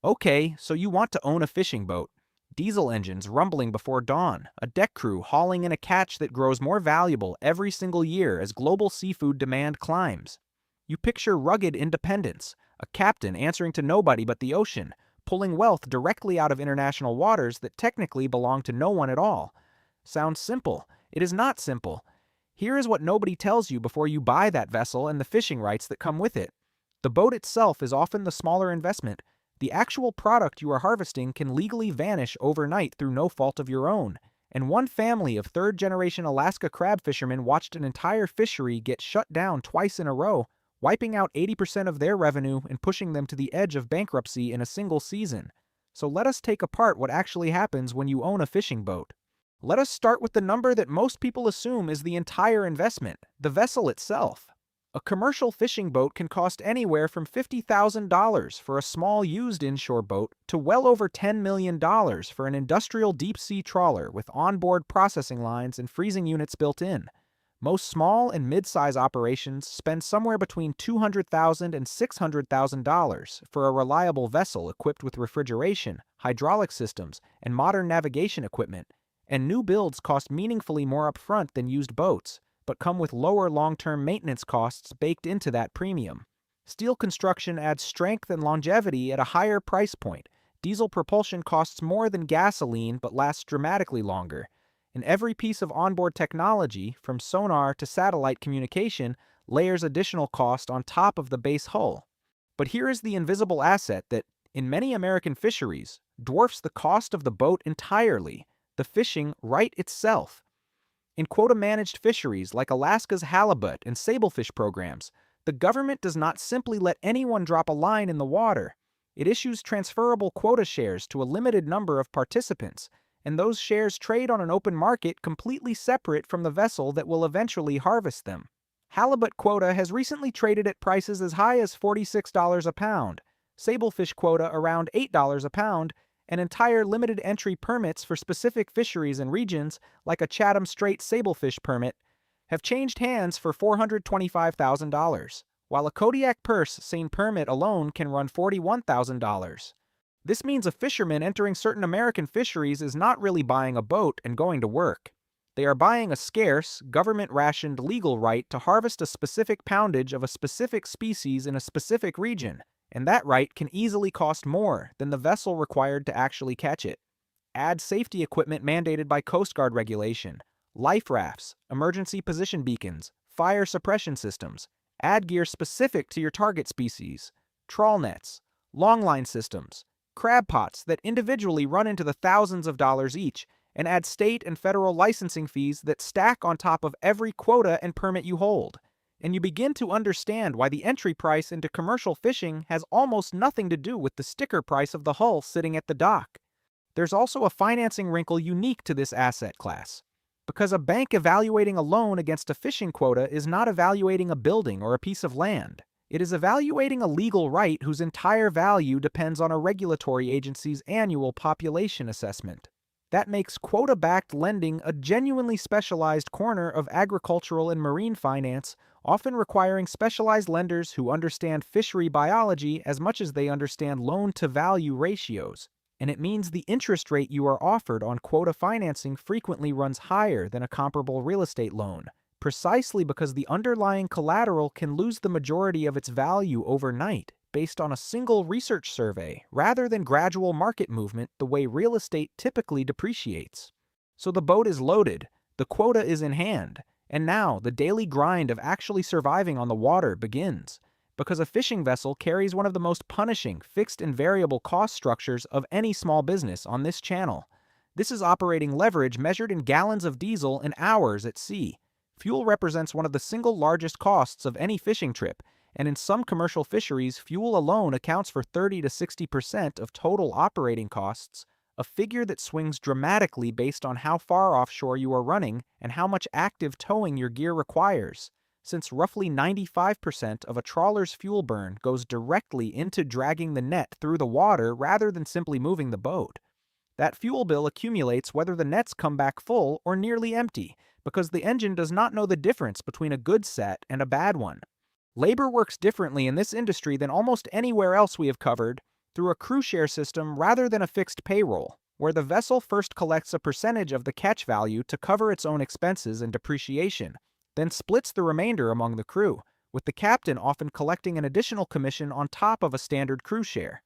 Okay, so you want to own a fishing boat. Diesel engines rumbling before dawn, a deck crew hauling in a catch that grows more valuable every single year as global seafood demand climbs. You picture rugged independence, a captain answering to nobody but the ocean, pulling wealth directly out of international waters that technically belong to no one at all. Sounds simple. It is not simple. Here is what nobody tells you before you buy that vessel and the fishing rights that come with it. The boat itself is often the smaller investment. The actual product you are harvesting can legally vanish overnight through no fault of your own. And one family of third-generation Alaska crab fishermen watched an entire fishery get shut down twice in a row, wiping out 80% of their revenue and pushing them to the edge of bankruptcy in a single season. So let us take apart what actually happens when you own a fishing boat. Let us start with the number that most people assume is the entire investment, the vessel itself. A commercial fishing boat can cost anywhere from $50,000 for a small used inshore boat to well over $10 million for an industrial deep-sea trawler with onboard processing lines and freezing units built in. Most small and mid-size operations spend somewhere between $200,000 and $600,000 for a reliable vessel equipped with refrigeration, hydraulic systems, and modern navigation equipment, and new builds cost meaningfully more upfront than used boats, but come with lower long-term maintenance costs baked into that premium. Steel construction adds strength and longevity at a higher price point. Diesel propulsion costs more than gasoline but lasts dramatically longer. And every piece of onboard technology, from sonar to satellite communication, layers additional cost on top of the base hull. But here is the invisible asset that, in many American fisheries, dwarfs the cost of the boat entirely: the fishing right itself. In quota-managed fisheries like Alaska's halibut and sablefish programs, the government does not simply let anyone drop a line in the water. It issues transferable quota shares to a limited number of participants, and those shares trade on an open market completely separate from the vessel that will eventually harvest them. Halibut quota has recently traded at prices as high as $46 a pound, sablefish quota around $8 a pound, and entire limited entry permits for specific fisheries and regions, like a Chatham Strait sablefish permit, have changed hands for $425,000, while a Kodiak purse seine permit alone can run $41,000. This means a fisherman entering certain American fisheries is not really buying a boat and going to work. They are buying a scarce, government-rationed legal right to harvest a specific poundage of a specific species in a specific region, and that right can easily cost more than the vessel required to actually catch it. Add safety equipment mandated by Coast Guard regulation, life rafts, emergency position beacons, fire suppression systems, add gear specific to your target species, trawl nets, longline systems, crab pots that individually run into the thousands of dollars each, and add state and federal licensing fees that stack on top of every quota and permit you hold. And you begin to understand why the entry price into commercial fishing has almost nothing to do with the sticker price of the hull sitting at the dock. There's also a financing wrinkle unique to this asset class, because a bank evaluating a loan against a fishing quota is not evaluating a building or a piece of land. It is evaluating a legal right whose entire value depends on a regulatory agency's annual population assessment. That makes quota-backed lending a genuinely specialized corner of agricultural and marine finance, often requiring specialized lenders who understand fishery biology as much as they understand loan-to-value ratios. And it means the interest rate you are offered on quota financing frequently runs higher than a comparable real estate loan, precisely because the underlying collateral can lose the majority of its value overnight based on a single research survey rather than gradual market movement the way real estate typically depreciates. So the boat is loaded, the quota is in hand, and now the daily grind of actually surviving on the water begins, because a fishing vessel carries one of the most punishing fixed and variable cost structures of any small business on this channel. This is operating leverage measured in gallons of diesel and hours at sea. Fuel represents one of the single largest costs of any fishing trip, and in some commercial fisheries, fuel alone accounts for 30 to 60% of total operating costs, a figure that swings dramatically based on how far offshore you are running and how much active towing your gear requires, since roughly 95% of a trawler's fuel burn goes directly into dragging the net through the water rather than simply moving the boat. That fuel bill accumulates whether the nets come back full or nearly empty, because the engine does not know the difference between a good set and a bad one. Labor works differently in this industry than almost anywhere else we have covered, through a crew share system rather than a fixed payroll, where the vessel first collects a percentage of the catch value to cover its own expenses and depreciation, then splits the remainder among the crew, with the captain often collecting an additional commission on top of a standard crew share.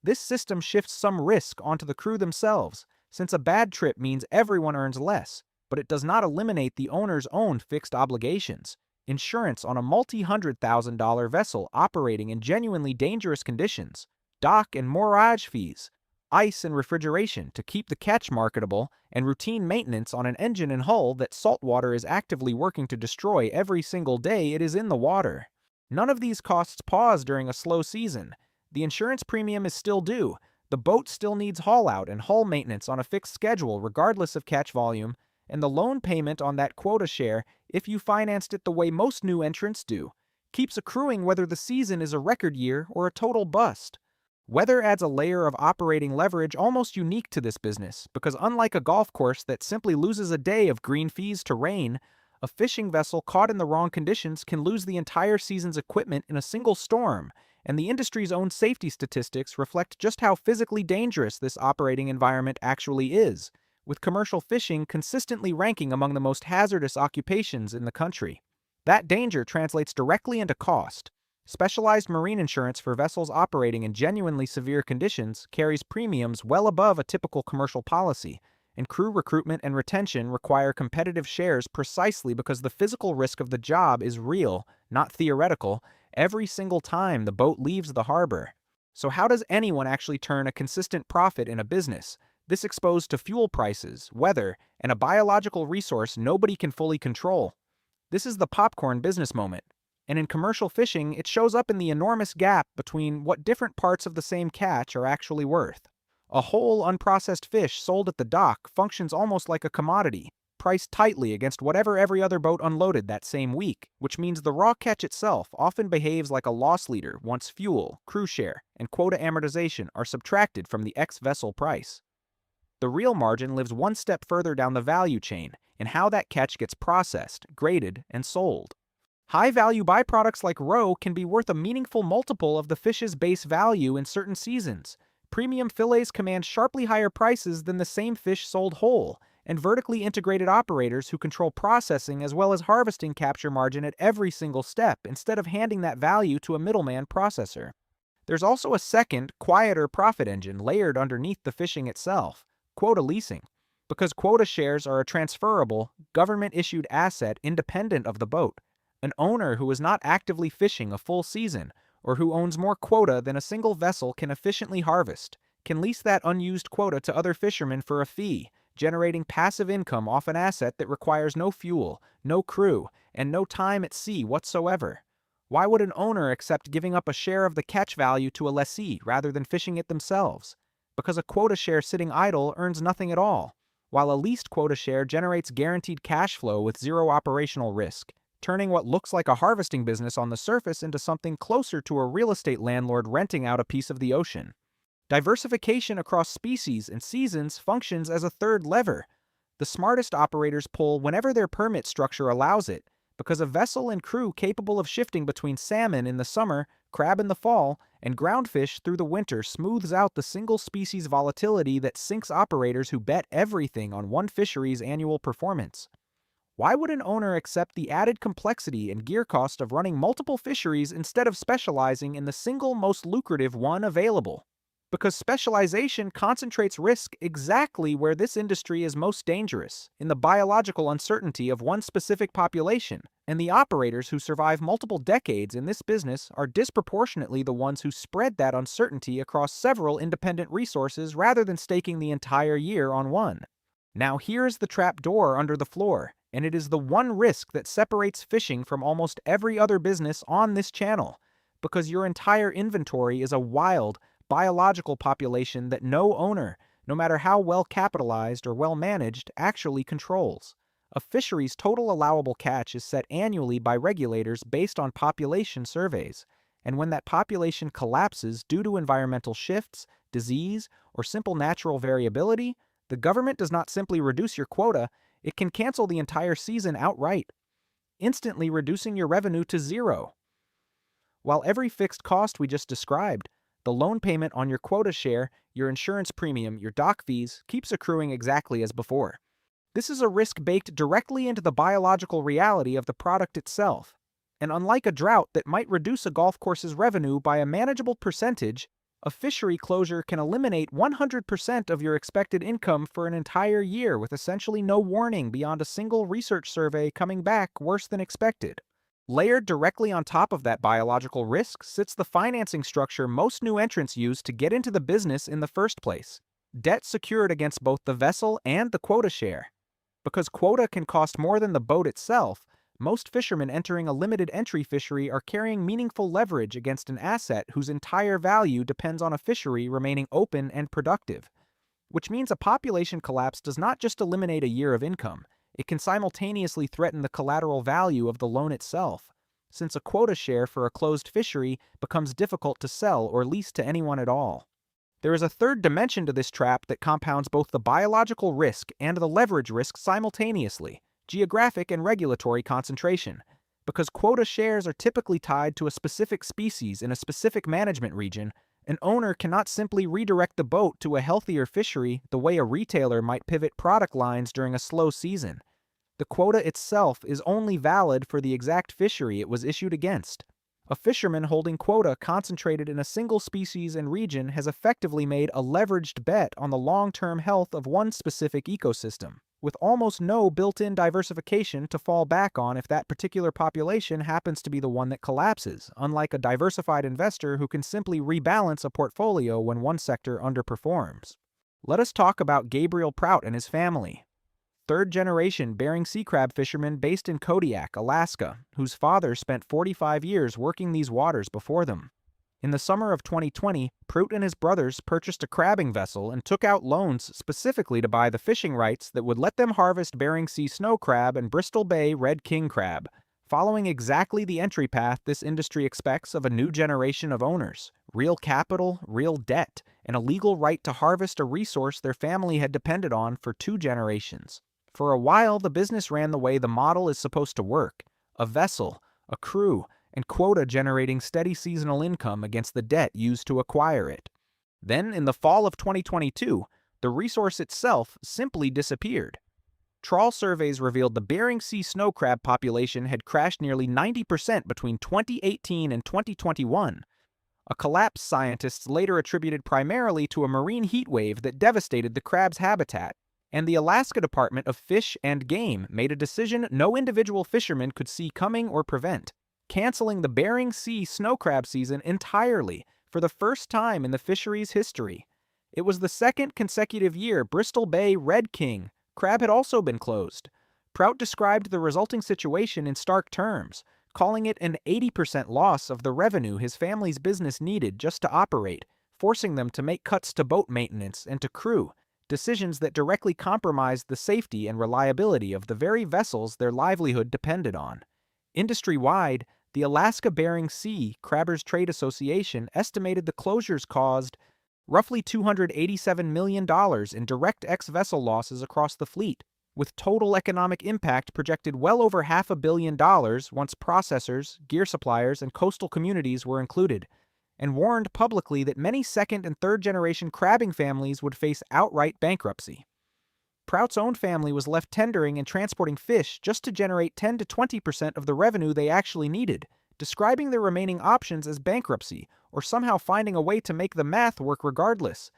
This system shifts some risk onto the crew themselves, since a bad trip means everyone earns less, but it does not eliminate the owner's own fixed obligations. Insurance on a multi-$100,000 vessel operating in genuinely dangerous conditions, dock and moorage fees, ice and refrigeration to keep the catch marketable, and routine maintenance on an engine and hull that saltwater is actively working to destroy every single day it is in the water. None of these costs pause during a slow season. The insurance premium is still due, the boat still needs haul-out and hull maintenance on a fixed schedule regardless of catch volume, and the loan payment on that quota share, if you financed it the way most new entrants do, keeps accruing whether the season is a record year or a total bust. Weather adds a layer of operating leverage almost unique to this business, because unlike a golf course that simply loses a day of green fees to rain, a fishing vessel caught in the wrong conditions can lose the entire season's equipment in a single storm, and the industry's own safety statistics reflect just how physically dangerous this operating environment actually is, with commercial fishing consistently ranking among the most hazardous occupations in the country. That danger translates directly into cost. Specialized marine insurance for vessels operating in genuinely severe conditions carries premiums well above a typical commercial policy, and crew recruitment and retention require competitive shares precisely because the physical risk of the job is real, not theoretical, every single time the boat leaves the harbor. So how does anyone actually turn a consistent profit in a business, this exposed to fuel prices, weather, and a biological resource nobody can fully control? This is the popcorn business moment. And in commercial fishing, it shows up in the enormous gap between what different parts of the same catch are actually worth. A whole unprocessed fish sold at the dock functions almost like a commodity, priced tightly against whatever every other boat unloaded that same week, which means the raw catch itself often behaves like a loss leader once fuel, crew share, and quota amortization are subtracted from the ex-vessel price. The real margin lives one step further down the value chain in how that catch gets processed, graded, and sold. High-value byproducts like roe can be worth a meaningful multiple of the fish's base value in certain seasons. Premium fillets command sharply higher prices than the same fish sold whole, and vertically integrated operators who control processing as well as harvesting capture margin at every single step instead of handing that value to a middleman processor. There's also a second, quieter profit engine layered underneath the fishing itself, quota leasing. Because quota shares are a transferable, government-issued asset independent of the boat, an owner who is not actively fishing a full season, or who owns more quota than a single vessel can efficiently harvest, can lease that unused quota to other fishermen for a fee, generating passive income off an asset that requires no fuel, no crew, and no time at sea whatsoever. Why would an owner accept giving up a share of the catch value to a lessee rather than fishing it themselves? Because a quota share sitting idle earns nothing at all, while a leased quota share generates guaranteed cash flow with zero operational risk, turning what looks like a harvesting business on the surface into something closer to a real estate landlord renting out a piece of the ocean. Diversification across species and seasons functions as a third lever. The smartest operators pull whenever their permit structure allows it, because a vessel and crew capable of shifting between salmon in the summer, crab in the fall, and groundfish through the winter smooths out the single species volatility that sinks operators who bet everything on one fishery's annual performance. Why would an owner accept the added complexity and gear cost of running multiple fisheries instead of specializing in the single most lucrative one available? Because specialization concentrates risk exactly where this industry is most dangerous, in the biological uncertainty of one specific population, and the operators who survive multiple decades in this business are disproportionately the ones who spread that uncertainty across several independent resources rather than staking the entire year on one. Now here's the trap door under the floor, and it is the one risk that separates fishing from almost every other business on this channel, because your entire inventory is a wild, biological population that no owner, no matter how well capitalized or well managed, actually controls. A fishery's total allowable catch is set annually by regulators based on population surveys, and when that population collapses due to environmental shifts, disease, or simple natural variability, the government does not simply reduce your quota, it can cancel the entire season outright, instantly reducing your revenue to zero. While every fixed cost we just described, The loan payment on your quota share, your insurance premium, your dock fees keeps accruing exactly as before. This is a risk baked directly into the biological reality of the product itself. And unlike a drought that might reduce a golf course's revenue by a manageable percentage, a fishery closure can eliminate 100% of your expected income for an entire year with essentially no warning beyond a single research survey coming back worse than expected. Layered directly on top of that biological risk sits the financing structure most new entrants use to get into the business in the first place. Debt secured against both the vessel and the quota share. Because quota can cost more than the boat itself, most fishermen entering a limited entry fishery are carrying meaningful leverage against an asset whose entire value depends on a fishery remaining open and productive. Which means a population collapse does not just eliminate a year of income, it can simultaneously threaten the collateral value of the loan itself, since a quota share for a closed fishery becomes difficult to sell or lease to anyone at all. There is a third dimension to this trap that compounds both the biological risk and the leverage risk simultaneously: geographic and regulatory concentration. Because quota shares are typically tied to a specific species in a specific management region, an owner cannot simply redirect the boat to a healthier fishery the way a retailer might pivot product lines during a slow season. The quota itself is only valid for the exact fishery it was issued against. A fisherman holding quota concentrated in a single species and region has effectively made a leveraged bet on the long-term health of one specific ecosystem, with almost no built-in diversification to fall back on if that particular population happens to be the one that collapses, unlike a diversified investor who can simply rebalance a portfolio when one sector underperforms. Let us talk about Gabriel Prout and his family. Third-generation Bering Sea crab fisherman based in Kodiak, Alaska, whose father spent 45 years working these waters before them. In the summer of 2020, Prout and his brothers purchased a crabbing vessel and took out loans specifically to buy the fishing rights that would let them harvest Bering Sea snow crab and Bristol Bay red king crab, following exactly the entry path this industry expects of a new generation of owners: real capital, real debt, and a legal right to harvest a resource their family had depended on for 2 generations. For a while, the business ran the way the model is supposed to work: a vessel, a crew, and quota generating steady seasonal income against the debt used to acquire it. Then, in the fall of 2022, the resource itself simply disappeared. Trawl surveys revealed the Bering Sea snow crab population had crashed nearly 90% between 2018 and 2021, a collapse scientists later attributed primarily to a marine heat wave that devastated the crab's habitat. And the Alaska Department of Fish and Game made a decision no individual fisherman could see coming or prevent, canceling the Bering Sea snow crab season entirely for the first time in the fishery's history. It was the second consecutive year Bristol Bay red king crab had also been closed. Prout described the resulting situation in stark terms, calling it an 80% loss of the revenue his family's business needed just to operate, forcing them to make cuts to boat maintenance and to crew, decisions that directly compromised the safety and reliability of the very vessels their livelihood depended on. Industry-wide, the Alaska Bering Sea Crabbers Trade Association estimated the closures caused roughly $287 million in direct ex-vessel losses across the fleet, with total economic impact projected well over $500 million once processors, gear suppliers, and coastal communities were included, and warned publicly that many second- and third-generation crabbing families would face outright bankruptcy. Prout's own family was left tendering and transporting fish just to generate 10 to 20% of the revenue they actually needed, describing their remaining options as bankruptcy, or somehow finding a way to make the math work regardless.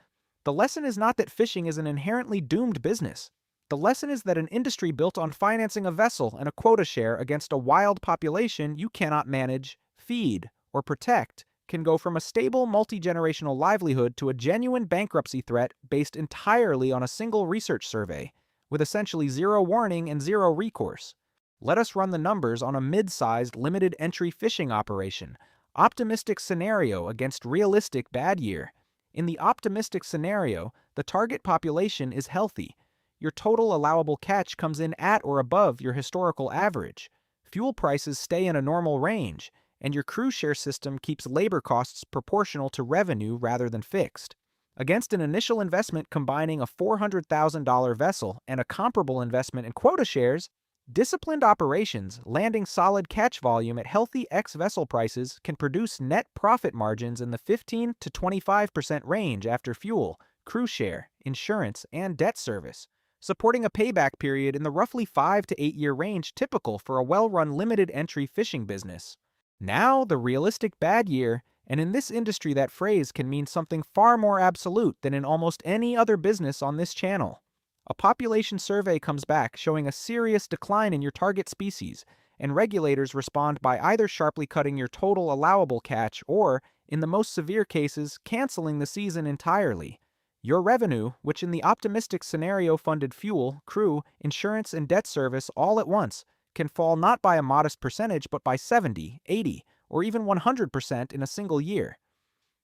The lesson is not that fishing is an inherently doomed business. The lesson is that an industry built on financing a vessel and a quota share against a wild population you cannot manage, feed, or protect can go from a stable multi-generational livelihood to a genuine bankruptcy threat based entirely on a single research survey, with essentially zero warning and zero recourse. Let us run the numbers on a mid-sized limited entry fishing operation. Optimistic scenario against realistic bad year. In the optimistic scenario, the target population is healthy. Your total allowable catch comes in at or above your historical average. Fuel prices stay in a normal range, and your crew share system keeps labor costs proportional to revenue rather than fixed. Against an initial investment combining a $400,000 vessel and a comparable investment in quota shares, Disciplined operations, landing solid catch volume at healthy ex-vessel prices can produce net profit margins in the 15 to 25% range after fuel, crew share, insurance, and debt service, supporting a payback period in the roughly 5 to 8 year range typical for a well-run limited entry fishing business. Now, the realistic bad year, and in this industry that phrase can mean something far more absolute than in almost any other business on this channel. A population survey comes back showing a serious decline in your target species, and regulators respond by either sharply cutting your total allowable catch or, in the most severe cases, canceling the season entirely. Your revenue, which in the optimistic scenario funded fuel, crew, insurance, and debt service all at once, can fall not by a modest percentage but by 70, 80, or even 100% in a single year.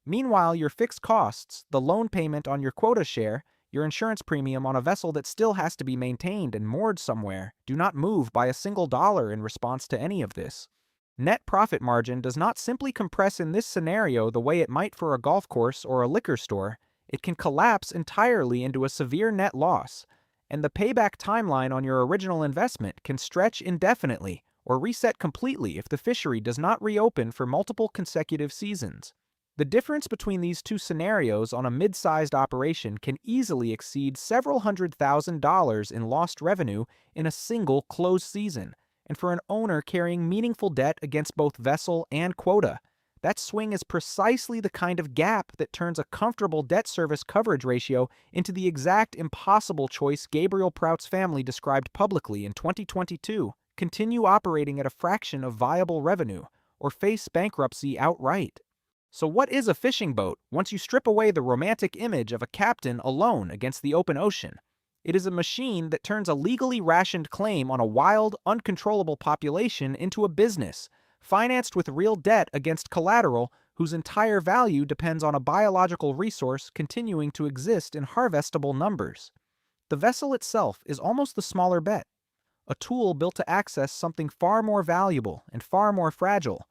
Meanwhile, your fixed costs, the loan payment on your quota share, your insurance premium on a vessel that still has to be maintained and moored somewhere, do not move by a single dollar in response to any of this. Net profit margin does not simply compress in this scenario the way it might for a golf course or a liquor store. It can collapse entirely into a severe net loss, and the payback timeline on your original investment can stretch indefinitely or reset completely if the fishery does not reopen for multiple consecutive seasons. The difference between these two scenarios on a mid-sized operation can easily exceed several $100,000 in lost revenue in a single closed season, and for an owner carrying meaningful debt against both vessel and quota, that swing is precisely the kind of gap that turns a comfortable debt service coverage ratio into the exact impossible choice Gabriel Prout's family described publicly in 2022: continue operating at a fraction of viable revenue, or face bankruptcy outright. So what is a fishing boat once you strip away the romantic image of a captain alone against the open ocean? It is a machine that turns a legally rationed claim on a wild, uncontrollable population into a business, financed with real debt against collateral whose entire value depends on a biological resource continuing to exist in harvestable numbers. The vessel itself is almost the smaller bet, a tool built to access something far more valuable and far more fragile: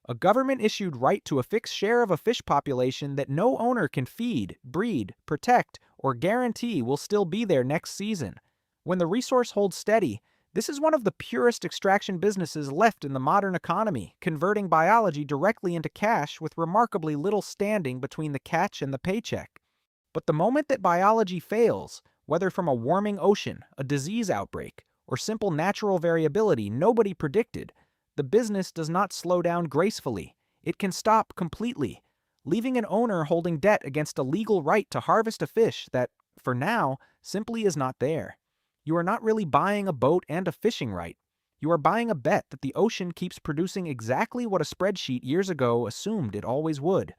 a government-issued right to a fixed share of a fish population that no owner can feed, breed, protect, or guarantee will still be there next season. When the resource holds steady, this is one of the purest extraction businesses left in the modern economy, converting biology directly into cash with remarkably little standing between the catch and the paycheck. But the moment that biology fails, whether from a warming ocean, a disease outbreak, or simple natural variability nobody predicted, the business does not slow down gracefully. It can stop completely, leaving an owner holding debt against a legal right to harvest a fish that, for now, simply is not there. You are not really buying a boat and a fishing right. You are buying a bet that the ocean keeps producing exactly what a spreadsheet years ago assumed it always would.